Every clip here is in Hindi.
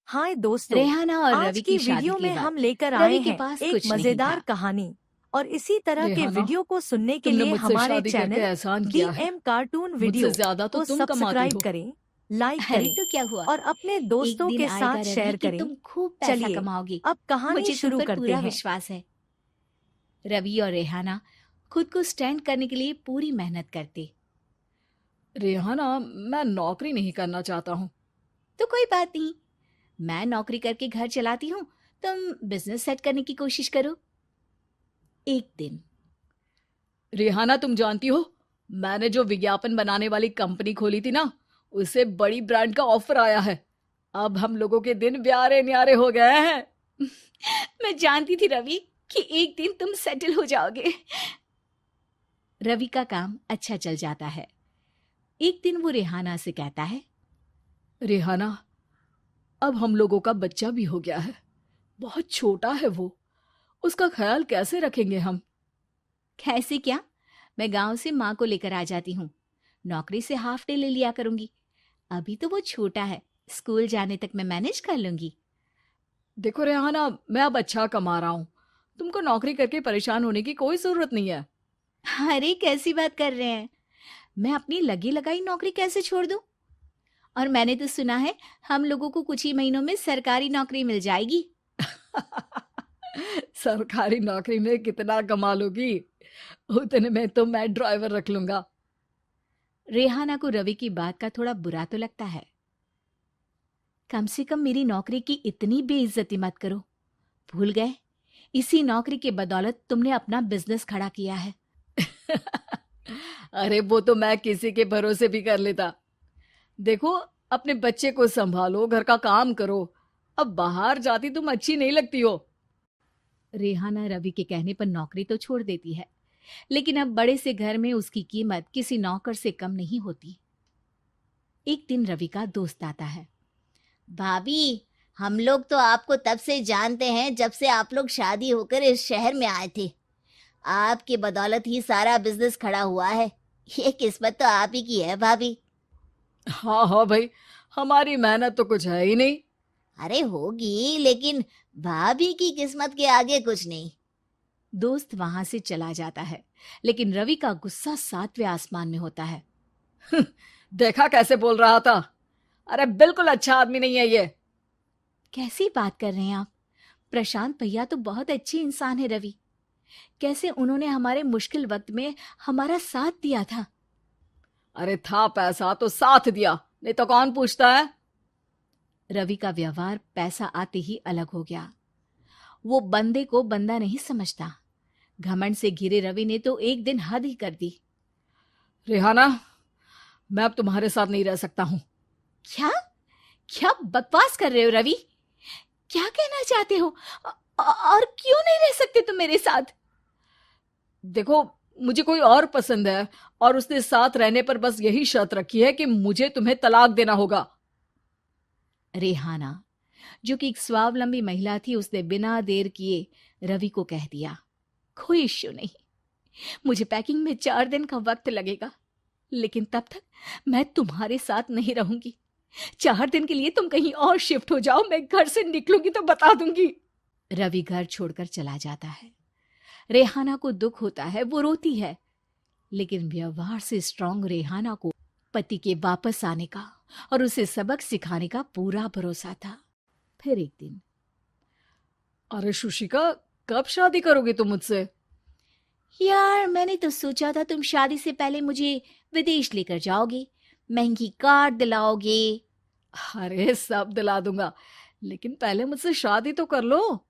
हाय दोस्तों। रेहाना और आज रवि की की शादी वीडियो के में बाद हम लेकर आए रवि के हैं पास एक कुछ नहीं मजेदार था। कहानी। और इसी तरह के रेहाना, वीडियो को सुनने के तुमने लिए मुझसे हमारे शादी करके चैनल एहसान डी किया है। एम कार्टून मुझसे वीडियो ज्यादा तो को तुम कमाती सब्सक्राइब हो। करें, लाइक अरे करें तो क्या हुआ, और अपने एक दोस्तों दिन के आएगा साथ रवि शेयर कि करें। तुम खूब पैसा चलिए कमाओगे। अब कहानी मुझे तुम शुरू पर करते पूरा हैं। विश्वास है। रवि और रेहाना खुद को स्टैंड करने के लिए पूरी मेहनत करते। रेहाना, मैं नौकरी नहीं करना चाहता हूँ। तो कोई बात नहीं, मैं नौकरी करके घर चलाती हूँ, तुम बिजनेस सेट करने की कोशिश करो। एक दिन रेहाना, तुम जानती हो, मैंने जो विज्ञापन बनाने वाली कंपनी खोली थी ना, उसे बड़ी ब्रांड का ऑफर आया है। अब हम लोगों के दिन प्यारे न्यारे हो गए हैं। मैं जानती थी रवि कि एक दिन तुम सेटल हो जाओगे। रवि का काम अच्छा चल जाता है। एक दिन वो रेहाना से कहता है, रेहाना, अब हम लोगों का बच्चा भी हो गया है। बहुत छोटा है वो। उसका ख्याल कैसे रखेंगे हम? कैसे क्या, मैं गांव से माँ को लेकर आ जाती हूँ। नौकरी से हाफ डे ले लिया करूंगी। अभी तो वो छोटा है, स्कूल जाने तक मैं मैनेज कर लूंगी। देखो रेहाना, मैं अब अच्छा कमा रहा हूँ। तुमको नौकरी करके परेशान होने की कोई जरूरत नहीं है। अरे कैसी बात कर रहे हैं, मैं अपनी लगी लगाई नौकरी कैसे छोड़ दूं? और मैंने तो सुना है हम लोगों को कुछ ही महीनों में सरकारी नौकरी मिल जाएगी। सरकारी नौकरी में कितना कमा लोगी? उतने में तो मैं ड्राइवर रख लूंगा। रेहाना को रवि की बात का थोड़ा बुरा तो लगता है। कम से कम मेरी नौकरी की इतनी बेइज्जती मत करो। भूल गए, इसी नौकरी के बदौलत तुमने अपना बिजनेस खड़ा किया है। अरे वो तो मैं किसी के भरोसे भी कर लेता। देखो, अपने बच्चे को संभालो, घर का काम करो। अब बाहर जाती तुम अच्छी नहीं लगती हो। रेहाना रवि के कहने पर नौकरी तो छोड़ देती है, लेकिन अब बड़े से घर में उसकी कीमत किसी नौकर से कम नहीं होती। एक दिन रवि का दोस्त आता है। भाभी, हम लोग तो आपको तब से जानते हैं जब से आप लोग शादी होकर इस शहर में आए थे। आपकी बदौलत ही सारा बिजनेस खड़ा हुआ है। ये किस्मत तो आप ही की है भाभी। हाँ हाँ भाई, हमारी मेहनत तो कुछ है ही नहीं। अरे होगी, लेकिन भाभी की किस्मत के आगे कुछ नहीं। दोस्त वहां से चला जाता है, लेकिन रवि का गुस्सा सातवें आसमान में होता है। देखा कैसे बोल रहा था? अरे बिल्कुल अच्छा आदमी नहीं है ये। कैसी बात कर रहे हैं आप? प्रशांत भैया तो बहुत अच्छे इंसान है रवि। कैसे उन्होंने हमारे मुश्किल वक्त में हमारा साथ दिया था। अरे था पैसा तो साथ दिया, नहीं तो कौन पूछता है? रवि का व्यवहार पैसा आते ही अलग हो गया। वो बंदे को बंदा नहीं समझता। घमंड से घिरे रवि ने तो एक दिन हद ही कर दी। रेहाना, मैं अब तुम्हारे साथ नहीं रह सकता हूँ। क्या क्या बकवास कर रहे हो रवि? क्या कहना चाहते हो? और क्यों नहीं रह सकते तुम मेरे साथ? देखो, मुझे कोई और पसंद है और उसने साथ रहने पर बस यही शर्त रखी है कि मुझे तुम्हें तलाक देना होगा। रेहाना, जो कि एक स्वावलंबी महिला थी, उसने बिना देर किए रवि को कह दिया, कोई इश्यू नहीं, मुझे पैकिंग में 4 दिन का वक्त लगेगा, लेकिन तब तक मैं तुम्हारे साथ नहीं रहूंगी। 4 दिन के लिए तुम कहीं और शिफ्ट हो जाओ, मैं घर से निकलूंगी तो बता दूंगी। रवि घर छोड़कर चला जाता है। रेहाना को दुख होता है, वो रोती है, लेकिन व्यवहार से स्ट्रांग रेहाना को पति के वापस आने का और उसे सबक सिखाने का पूरा भरोसा था। फिर एक दिन, अरे शुशिका, कब शादी करोगे तुम मुझसे? यार मैंने तो सोचा था तुम शादी से पहले मुझे विदेश लेकर जाओगे, महंगी कार दिलाओगे। अरे सब दिला दूंगा, लेकिन पहले मुझसे शादी तो कर लो।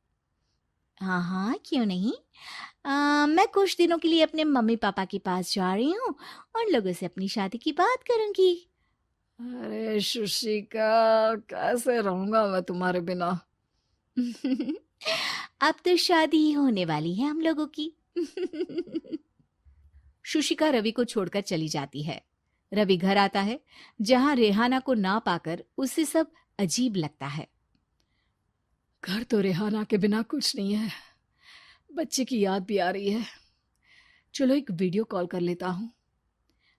हाँ हाँ, क्यों नहीं। मैं कुछ दिनों के लिए अपने मम्मी पापा के पास जा रही हूँ और लोगों से अपनी शादी की बात करूंगी। अरे शुशिका, कैसे रहूंगा मैं तुम्हारे बिना? अब तो शादी ही होने वाली है हम लोगों की। शुशिका रवि को छोड़कर चली जाती है। रवि घर आता है, जहां रेहाना को ना पाकर उसे सब अजीब लगता है। घर तो रेहाना के बिना कुछ नहीं है। बच्चे की याद भी आ रही है। चलो एक वीडियो कॉल कर लेता हूँ।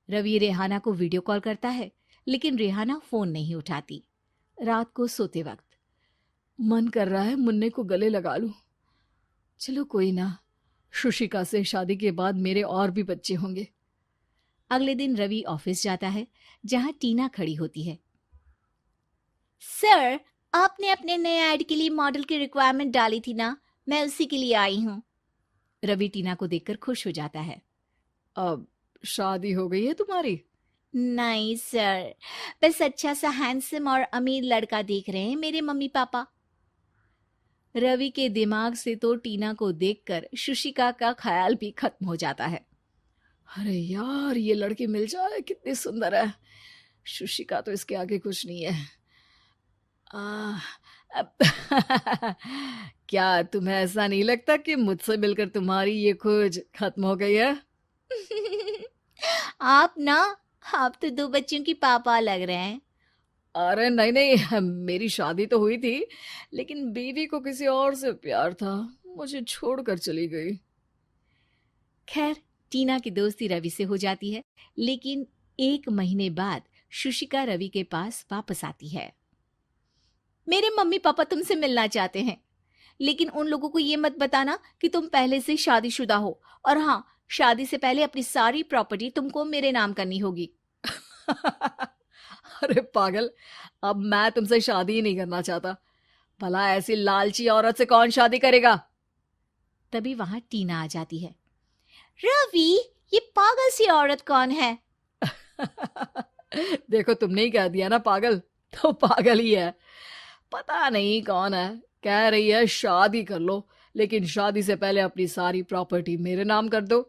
रवि रेहाना को वीडियो कॉल करता है, लेकिन रेहाना फोन नहीं उठाती। रात को सोते वक्त मन कर रहा है मुन्ने को गले लगा लूं। चलो कोई ना, शुशिका से शादी के बाद मेरे और भी बच्चे होंगे। अगले दिन रवि ऑफिस जाता है, जहां टीना खड़ी होती है। सर, आपने अपने नए ऐड के लिए मॉडल की रिक्वायरमेंट डाली थी ना, मैं उसी के लिए आई हूँ। रवि टीना को देखकर खुश हो जाता है। अब शादी हो गई है तुम्हारी? नहीं सर, बस अच्छा सा हैंडसम और अमीर लड़का देख रहे हैं मेरे मम्मी पापा। रवि के दिमाग से तो टीना को देखकर शुशिका का ख्याल भी खत्म हो जाता है। अरे यार, ये लड़की मिल जाए कितनी सुंदर है। शुशिका तो इसके आगे कुछ नहीं है। अब क्या तुम्हें ऐसा नहीं लगता कि मुझसे मिलकर तुम्हारी ये खोज खत्म हो गई है? आप तो 2 बच्चों की पापा लग रहे हैं। अरे नहीं नहीं, मेरी शादी तो हुई थी, लेकिन बीवी को किसी और से प्यार था, मुझे छोड़कर चली गई। खैर, टीना की दोस्ती रवि से हो जाती है, लेकिन 1 महीने बाद शुशिका रवि के पास वापस आती है। मेरे मम्मी पापा तुमसे मिलना चाहते हैं, लेकिन उन लोगों को ये मत बताना कि तुम पहले से शादीशुदा हो, और हाँ, शादी से पहले अपनी सारी प्रॉपर्टी तुमको मेरे नाम करनी होगी। अरे पागल, अब मैं तुमसे शादी ही नहीं करना चाहता। भला ऐसी लालची औरत से कौन शादी करेगा? तभी वहां टीना आ जाती है। रवि, ये पागल सी औरत कौन है? देखो, तुमने ही कह दिया ना पागल, तो पागल ही है। पता नहीं कौन है, कह रही है शादी कर लो, लेकिन शादी से पहले अपनी सारी प्रॉपर्टी मेरे नाम कर दो।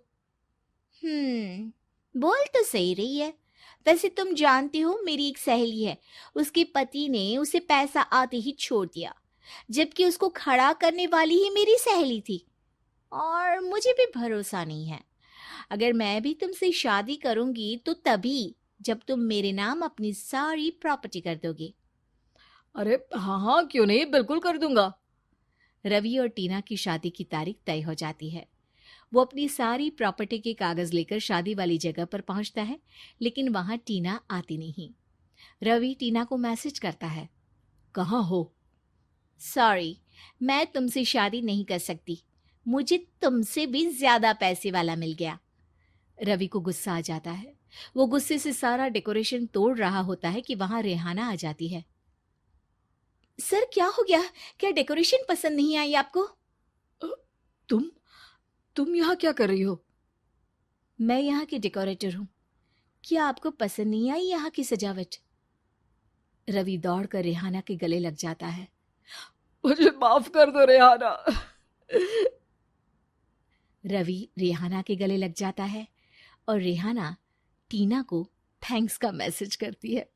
बोल तो सही रही है। वैसे तुम जानती हो, मेरी एक सहेली है, उसके पति ने उसे पैसा आते ही छोड़ दिया, जबकि उसको खड़ा करने वाली ही मेरी सहेली थी। और मुझे भी भरोसा नहीं है। अगर मैं भी तुमसे शादी करूंगी तो तभी जब तुम मेरे नाम अपनी सारी प्रॉपर्टी कर दोगे। अरे हाँ हाँ, क्यों नहीं, बिल्कुल कर दूंगा। रवि और टीना की शादी की तारीख तय हो जाती है। वो अपनी सारी प्रॉपर्टी के कागज लेकर शादी वाली जगह पर पहुंचता है, लेकिन वहां टीना आती नहीं। रवि टीना को मैसेज करता है। कहाँ हो? सॉरी, मैं तुमसे शादी नहीं कर सकती, मुझे तुमसे भी ज्यादा पैसे वाला मिल गया। रवि को गुस्सा आ जाता है। वो गुस्से से सारा डेकोरेशन तोड़ रहा होता है कि वहां रेहाना आ जाती है। सर, क्या हो गया? क्या डेकोरेशन पसंद नहीं आई आपको? तुम यहाँ क्या कर रही हो? मैं यहाँ की डेकोरेटर हूँ। क्या आपको पसंद नहीं आई यहाँ की सजावट? रवि दौड़कर रेहाना के गले लग जाता है। मुझे माफ कर दो रेहाना। रवि रेहाना के गले लग जाता है और रेहाना टीना को थैंक्स का मैसेज करती है।